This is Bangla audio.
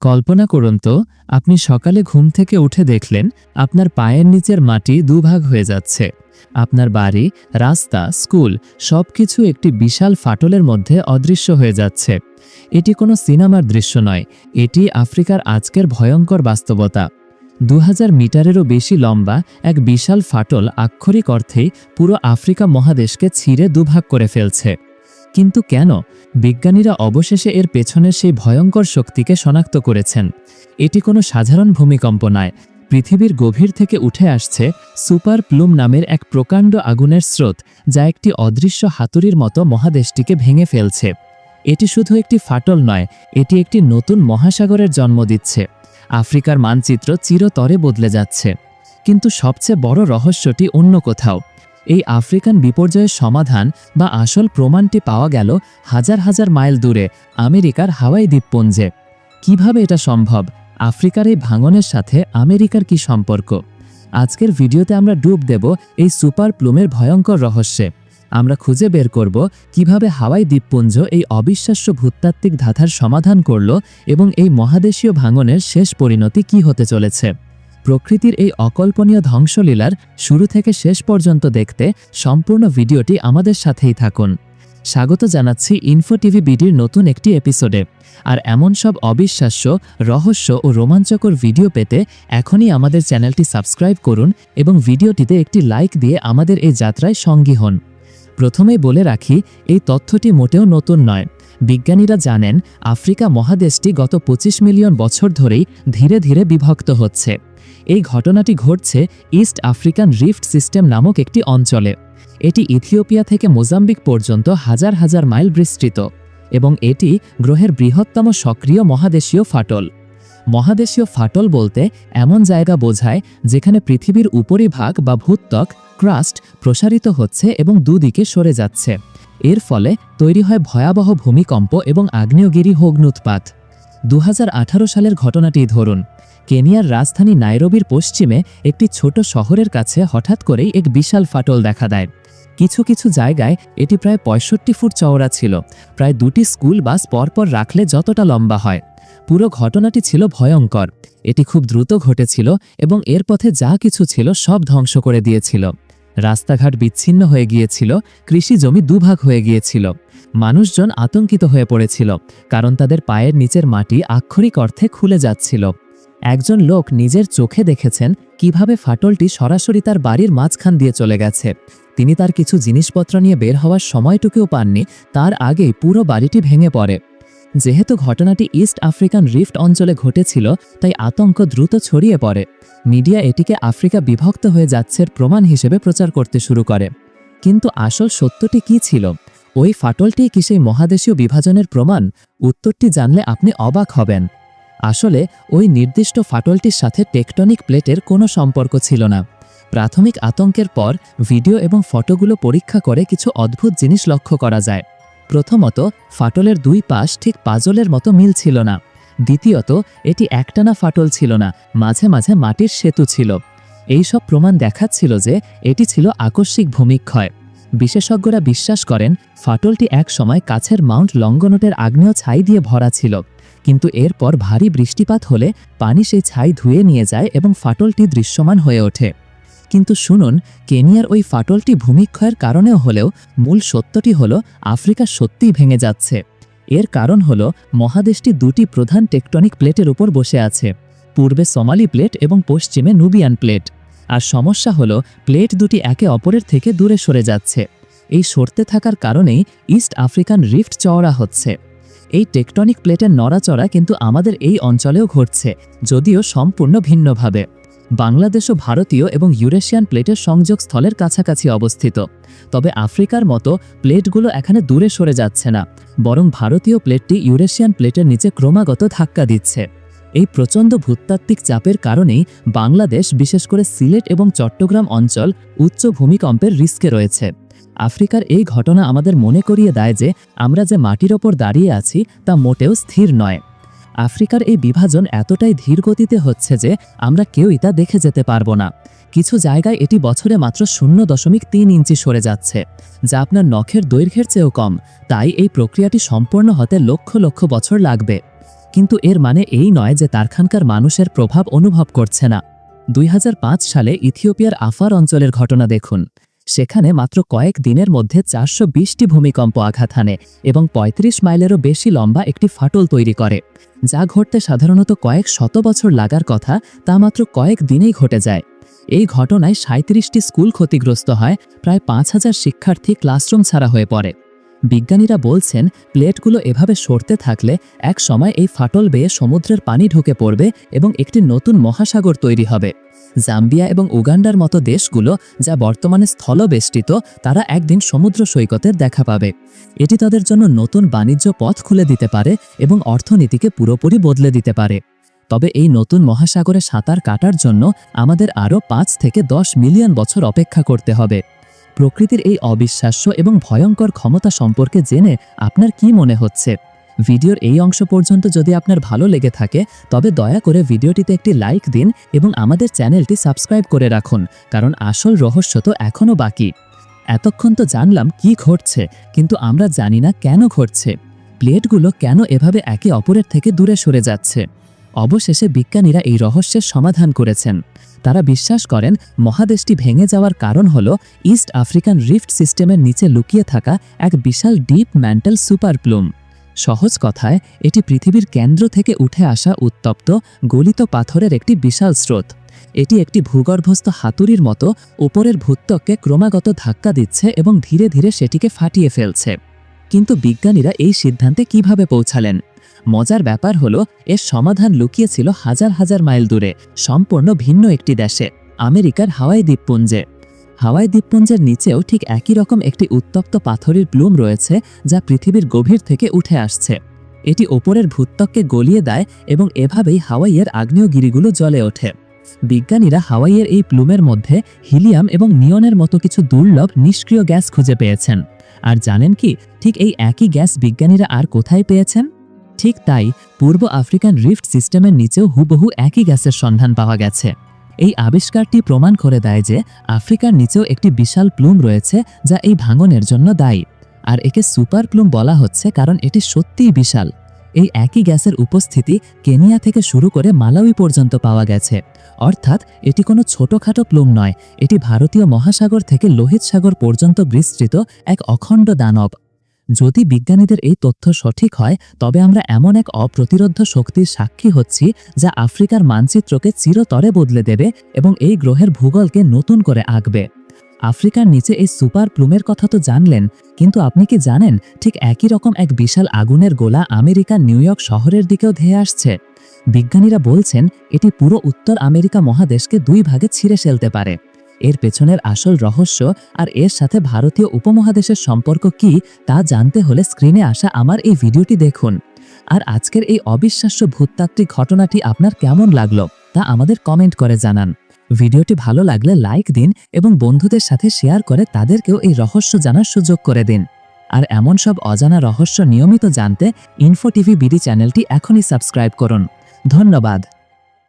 কল্পনা করুন তো, আপনি সকালে ঘুম থেকে উঠে দেখলেন আপনার পায়ের নিচের মাটি দুভাগ হয়ে যাচ্ছে। আপনার বাড়ি, রাস্তা, স্কুল সবকিছু একটি বিশাল ফাটলের মধ্যে অদৃশ্য হয়ে যাচ্ছে। এটি কোনো সিনেমার দৃশ্য নয়, এটি আফ্রিকার আজকের ভয়ঙ্কর বাস্তবতা। ২০০০ মিটারেরও বেশি লম্বা এক বিশাল ফাটল আক্ষরিক অর্থেই পুরো আফ্রিকা মহাদেশকে ছিঁড়ে দুভাগ করে ফেলছে। কিন্তু কেন? বিজ্ঞানীরা অবশেষে এর পেছনের সেই ভয়ঙ্কর শক্তিকে শনাক্ত করেছেন। এটি কোনো সাধারণ ভূমিকম্প নয়, পৃথিবীর গভীর থেকে উঠে আসছে সুপার প্লুম নামের এক প্রকাণ্ড আগুনের স্রোত, যা একটি অদৃশ্য হাতুড়ির মতো মহাদেশটিকে ভেঙে ফেলছে। এটি শুধু একটি ফাটল নয়, এটি একটি নতুন মহাসাগরের জন্ম দিচ্ছে। আফ্রিকার মানচিত্র চিরতরে বদলে যাচ্ছে। কিন্তু সবচেয়ে বড় রহস্যটি অন্য কোথাও। এই আফ্রিকান বিপর্যয়ের সমাধান বা আসল প্রমাণটি পাওয়া গেল হাজার হাজার মাইল দূরে আমেরিকার হাওয়াই দ্বীপপুঞ্জে। কিভাবে এটা সম্ভব? আফ্রিকার এই ভাঙনের সাথে আমেরিকার কি সম্পর্ক? আজকের ভিডিওতে আমরা ডুব দেব এই সুপার প্লুমের ভয়ঙ্কর রহস্যে। আমরা খুঁজে বের করব কিভাবে হাওয়াই দ্বীপপুঞ্জ এই অবিশ্বাস্য ভূতাত্ত্বিক ধাঁধার সমাধান করল এবং এই মহাদেশীয় ভাঙনের শেষ পরিণতি কি হতে চলেছে। প্রকৃতির এই অকল্পনীয় ধ্বংসলীলার শুরু থেকে শেষ পর্যন্ত দেখতে সম্পূর্ণ ভিডিওটি আমাদের সাথেই থাকুন। স্বাগত জানাচ্ছি ইনফো টিভি বিডির নতুন একটি এপিসোডে। আর এমন সব অবিশ্বাস্য, রহস্য ও রোমাঞ্চকর ভিডিও পেতে এখনই আমাদের চ্যানেলটি সাবস্ক্রাইব করুন এবং ভিডিওটিতে একটি লাইক দিয়ে আমাদের এই যাত্রায় সঙ্গী হন। প্রথমেই বলে রাখি, এই তথ্যটি মোটেও নতুন নয়। বিজ্ঞানীরা জানেন আফ্রিকা মহাদেশটি গত ২৫ মিলিয়ন বছর ধরেই ধীরে ধীরে বিভক্ত হচ্ছে। এই ঘটনাটি ঘটছে ইস্ট আফ্রিকান রিফট সিস্টেম নামক একটি অঞ্চলে। এটি ইথিওপিয়া থেকে মোজাম্বিক পর্যন্ত হাজার হাজার মাইল বিস্তৃত এবং এটি গ্রহের বৃহত্তম সক্রিয় মহাদেশীয় ফাটল। মহাদেশীয় ফাটল বলতে এমন জায়গা বোঝায় যেখানে পৃথিবীর উপরিভাগ বা ভূত্বক ক্রাস্ট প্রসারিত হচ্ছে এবং দুদিকে সরে যাচ্ছে। এর ফলে তৈরি হয় ভয়াবহ ভূমিকম্প এবং আগ্নেয়গিরি অগ্ন্যুৎপাত। ২০১৮ সালের ঘটনাটি ধরুন। কেনিয়ার রাজধানী নাইরোবির পশ্চিমে একটি ছোট শহরের কাছে হঠাৎ করেই এক বিশাল ফাটল দেখা দেয়। কিছু কিছু জায়গায় এটি প্রায় ৬৫ ফুট চওড়া ছিল, প্রায় ২টি স্কুল বাস পরপর রাখলে যতটা লম্বা হয়। পুরো ঘটনাটি ছিল ভয়ঙ্কর। এটি খুব দ্রুত ঘটেছিল এবং এর পথে যা কিছু ছিল সব ধ্বংস করে দিয়েছিল। রাস্তাঘাট বিচ্ছিন্ন হয়ে গিয়েছিল, কৃষি জমি দুভাগ হয়ে গিয়েছিল। মানুষজন আতঙ্কিত হয়ে পড়েছিল, কারণ তাদের পায়ের নিচের মাটি আক্ষরিক অর্থে খুলে যাচ্ছিল। একজন লোক নিজের চোখে দেখেছেন কিভাবে ফাটলটি সরাসরি তার বাড়ির মাঝখান দিয়ে চলে গেছে। তিনি তার কিছু জিনিসপত্র নিয়ে বের হওয়ার সময়টুকুও পাননি, তার আগেই পুরো বাড়িটি ভেঙে পড়ে। যেহেতু ঘটনাটি ইস্ট আফ্রিকান রিফট অঞ্চলে ঘটেছিল, তাই আতঙ্ক দ্রুত ছড়িয়ে পড়ে। মিডিয়া এটিকে আফ্রিকা বিভক্ত হয়ে যাচ্ছে প্রমাণ হিসেবে প্রচার করতে শুরু করে। কিন্তু আসল সত্যটি কি ছিল? ওই ফাটলটি কি সেই মহাদেশীয় বিভাজনের প্রমাণ? উত্তরটি জানলে আপনি অবাক হবেন। আসলে ওই নির্দিষ্ট ফাটলটির সাথে টেকটনিক প্লেটের কোনো সম্পর্ক ছিল না। প্রাথমিক আতঙ্কের পর ভিডিও এবং ফটোগুলো পরীক্ষা করে কিছু অদ্ভুত জিনিস লক্ষ্য করা যায়। প্রথমত, ফাটলের দুই পাশ ঠিক পাজলের মতো মিল ছিল না। দ্বিতীয়ত, এটি একটানা ফাটল ছিল না, মাঝে মাঝে মাটির সেতু ছিল। এই সব প্রমাণ দেখাচ্ছিল যে এটি ছিল আকস্মিক ভূমিক্ষয়। বিশেষজ্ঞরা বিশ্বাস করেন ফাটলটি এক সময় কাছের মাউন্ট লঙ্গনটের আগ্নেয় ছাই দিয়ে ভরা ছিল, কিন্তু এরপর ভারী বৃষ্টিপাত হলে পানি সেই ছাই ধুয়ে নিয়ে যায় এবং ফাটলটি দৃশ্যমান হয়ে ওঠে। কিন্তু শুনুন, কেনিয়ার ওই ফাটলটি ভূমিক্ষয়ের কারণেও হলেও মূল সত্যটি হলো আফ্রিকা সত্যিই ভেঙে যাচ্ছে। এর কারণ হলো মহাদেশটি দুটি প্রধান টেকটনিক প্লেটের উপর বসে আছে, পূর্বে সোমালি প্লেট এবং পশ্চিমে নুবিয়ান প্লেট। আর সমস্যা হলো প্লেট দুটি একে অপরের থেকে দূরে সরে যাচ্ছে। এই সরতে থাকার কারণেই ইস্ট আফ্রিকান রিফট চওড়া হচ্ছে। এই টেকটনিক প্লেটের নড়াচড়া কিন্তু আমাদের এই অঞ্চলেও ঘটছে, যদিও সম্পূর্ণ ভিন্নভাবে। বাংলাদেশ ও ভারতীয় এবং ইউরেশিয়ান প্লেটের সংযোগস্থলের কাছাকাছি অবস্থিত। তবে আফ্রিকার মতো প্লেটগুলো এখানে দূরে সরে যাচ্ছে না, বরং ভারতীয় প্লেটটি ইউরেশিয়ান প্লেটের নিচে ক্রমাগত ধাক্কা দিচ্ছে। এই প্রচণ্ড ভূতাত্ত্বিক চাপের কারণেই বাংলাদেশ, বিশেষ করে সিলেট এবং চট্টগ্রাম অঞ্চল উচ্চ ভূমিকম্পের রিস্কে রয়েছে। আফ্রিকার এই ঘটনা আমাদের মনে করিয়ে দেয় যে আমরা যে মাটির ওপর দাঁড়িয়ে আছি তা মোটেও স্থির নয়। আফ্রিকার এই বিভাজন এতটাই ধীর গতিতে হচ্ছে যে আমরা কেউই তা দেখে যেতে পারবো না। কিছু জায়গায় এটি বছরে মাত্র 0.3 ইঞ্চি সরে যাচ্ছে, যা আপনার নখের দৈর্ঘ্যের চেয়েও কম। তাই এই প্রক্রিয়াটি সম্পূর্ণ হতে লক্ষ লক্ষ বছর লাগবে। কিন্তু এর মানে এই নয় যে তারখানকার মানুষের প্রভাব অনুভব করছে না। 2005 সালে ইথিওপিয়ার আফার অঞ্চলের ঘটনা দেখুন। সেখানে মাত্র কয়েক দিনের মধ্যে 420টি ভূমিকম্প আঘাত হানে এবং 35 মাইলেরও বেশি লম্বা একটি ফাটল তৈরি করে। যা ঘটতে সাধারণত কয়েক শত বছর লাগার কথা, তা মাত্র কয়েক দিনেই ঘটে যায়। এই ঘটনায় 37টি স্কুল ক্ষতিগ্রস্ত হয়, প্রায় 5000 শিক্ষার্থী ক্লাসরুম ছাড়া হয়ে পড়ে। বিজ্ঞানীরা বলছেন, প্লেটগুলো এভাবে সরতে থাকলে এক সময় এই ফাটল বেয়ে সমুদ্রের পানি ঢুকে পড়বে এবং একটি নতুন মহাসাগর তৈরি হবে। জাম্বিয়া এবং উগান্ডার মতো দেশগুলো, যা বর্তমানে স্থলবেষ্টিত, তারা একদিন সমুদ্র সৈকতের দেখা পাবে। এটি তাদের জন্য নতুন বাণিজ্য পথ খুলে দিতে পারে এবং অর্থনীতিকে পুরোপুরি বদলে দিতে পারে। তবে এই নতুন মহাসাগরে সাঁতার কাটার জন্য আমাদের আরও 5 থেকে 10 মিলিয়ন বছর অপেক্ষা করতে হবে। প্রকৃতির এই অবিশ্বাস্য এবং ভয়ঙ্কর ক্ষমতা সম্পর্কে জেনে আপনার কি মনে হচ্ছে? ভিডিওর এই অংশ পর্যন্ত যদি আপনার ভালো লেগে থাকে, তবে দয়া করে ভিডিওটিতে একটি লাইক দিন এবং আমাদের চ্যানেলটি সাবস্ক্রাইব করে রাখুন, কারণ আসল রহস্য তো এখনও বাকি। এতক্ষণ তো জানলাম কি ঘটছে, কিন্তু আমরা জানি না কেন ঘটছে। প্লেটগুলো কেন এভাবে একে অপরের থেকে দূরে সরে যাচ্ছে? অবশেষে বিজ্ঞানীরা এই রহস্যের সমাধান করেছেন। তারা বিশ্বাস করেন মহাদেশটি ভেঙে যাওয়ার কারণ হল ইস্ট আফ্রিকান রিফট সিস্টেমের নিচে লুকিয়ে থাকা এক বিশাল ডিপ ম্যান্টাল সুপার প্লুম। সহজ কথায়, এটি পৃথিবীর কেন্দ্র থেকে উঠে আসা উত্তপ্ত গলিত পাথরের একটি বিশাল স্রোত। এটি একটি ভূগর্ভস্থ হাতুড়ির মতো উপরের ভূত্বককে ক্রমাগত ধাক্কা দিচ্ছে এবং ধীরে ধীরে সেটিকে ফাটিয়ে ফেলছে। কিন্তু বিজ্ঞানীরা এই সিদ্ধান্তে কিভাবে পৌঁছালেন? মজার ব্যাপার হলো, এর সমাধান লুকিয়েছিল হাজার হাজার মাইল দূরে, সম্পূর্ণ ভিন্ন একটি দেশে, আমেরিকার হাওয়াই দ্বীপপুঞ্জে। হাওয়াই দ্বীপপুঞ্জের নিচেও ঠিক একই রকম একটি উত্তপ্ত পাথরের প্লুম রয়েছে, যা পৃথিবীর গভীর থেকে উঠে আসছে। এটি ওপরের ভূত্বককে গলিয়ে দেয় এবং এভাবেই হাওয়াইয়ের আগ্নেয়গিরিগুলো জ্বলে ওঠে। বিজ্ঞানীরা হাওয়াইয়ের এই প্লুমের মধ্যে হিলিয়াম এবং নিয়নের মতো কিছু দুর্লভ নিষ্ক্রিয় গ্যাস খুঁজে পেয়েছেন। আর জানেন কি, ঠিক এই একই গ্যাস বিজ্ঞানীরা আর কোথায় পেয়েছেন? ঠিক তাই, পূর্ব আফ্রিকান রিফট সিস্টেমের নিচেও হুবহু একই গ্যাসের সন্ধান পাওয়া গেছে। এই আবিষ্কারটি প্রমাণ করে দেয় যে আফ্রিকার নিচেও একটি বিশাল প্লুম রয়েছে, যা এই ভাঙনের জন্য দায়ী। আর একে সুপার প্লুম বলা হচ্ছে কারণ এটি সত্যিই বিশাল। এই একই গ্যাসের উপস্থিতি কেনিয়া থেকে শুরু করে মালাউই পর্যন্ত পাওয়া গেছে। অর্থাৎ এটি কোনো ছোটখাটো প্লুম নয়, এটি ভারতীয় মহাসাগর থেকে লোহিত সাগর পর্যন্ত বিস্তৃত এক অখণ্ড দানব। যদি বিজ্ঞানীদের এই তথ্য সঠিক হয়, তবে আমরা এমন এক অপ্রতিরোধ্য শক্তির সাক্ষী হচ্ছি, যা আফ্রিকার মানচিত্রকে চিরতরে বদলে দেবে এবং এই গ্রহের ভূগোলকে নতুন করে আঁকবে। আফ্রিকার নিচে এই সুপার প্লুমের কথা তো জানলেন, কিন্তু আপনি কি জানেন ঠিক একই রকম এক বিশাল আগুনের গোলা আমেরিকার নিউ ইয়র্ক শহরের দিকেও ধেয়ে আসছে? বিজ্ঞানীরা বলছেন এটি পুরো উত্তর আমেরিকা মহাদেশকে 2 ভাগে ছিঁড়ে ফেলতে পারে। এর পেছনের আসল রহস্য আর এর সাথে ভারতীয় উপমহাদেশের সম্পর্ক কি, তা জানতে হলে স্ক্রিনে আসা আমার এই ভিডিওটি দেখুন। আর আজকের এই অবিশ্বাস্য ভূতাত্ত্বিক ঘটনাটি আপনার কেমন লাগলো তা আমাদের কমেন্ট করে জানান। ভিডিওটি ভালো লাগলে লাইক দিন এবং বন্ধুদের সাথে শেয়ার করে তাদেরকেও এই রহস্য জানার সুযোগ করে দিন। আর এমন সব অজানা রহস্য নিয়মিত জানতে ইনফো টিভি বিডি চ্যানেলটি এখনই সাবস্ক্রাইব করুন। ধন্যবাদ।